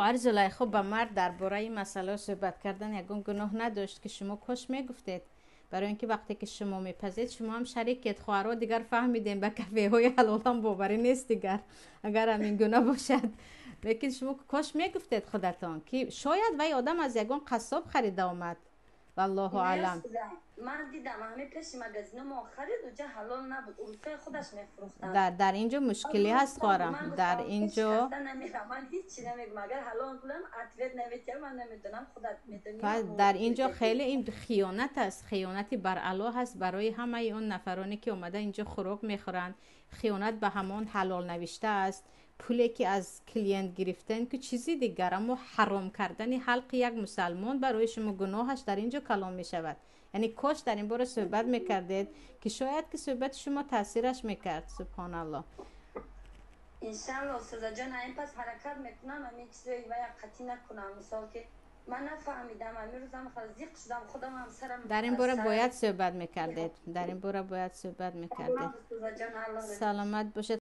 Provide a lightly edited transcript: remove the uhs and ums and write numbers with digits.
خواهر زلیخا با مرد درباره این مسئله صحبت کردن یگان گناه نداشت که شما کاش میگفتید، برای اینکه وقتی که شما میپذید شما هم شریکید. خواهرها دیگر فهمیدین به کفه های حلال هم باوری نیست دیگر اگر همین گناه باشد. لیکن شما کاش میگفتید خودتان که شاید وی آدم از یگان قصاب خریده آمد، والله اعلم. من دیدم همه پیش مغازین ما خرید و جا حلال نبود، اروپای خودش میفروختن. در اینجا مشکلی هست خواهرم، در اینجا من هیچی نمیگم، اگر حلال کنم اتویت نمیتونم، من نمیدونم خودت میدونی. در اینجا خیلی این خیانت است، خیانتی بر الله هست برای همه اون نفرانی که اومده اینجا خوراک میخورند. خیانت به همان حلال نوشته است، پولی که از کلینت گرفتن که چیزی دیگر، اما حرام کردن حلق یک مسلمان برای شما گناهش در اینجا کلام می شود. یعنی کاش در این باره صحبت میکردید که شاید که صحبت شما تاثیرش میکرد. سبحان الله. انشالله سوزا جان این پس حرکت میکنم، همین چیزی و یک قطعی نکنم. مثال که من نفهمیدم، همین روزم خیلی زیق شدم، خودم هم سرم در این باره باید صحبت میکردید، در این باره باید صحبت میکردید. سلامت باشید.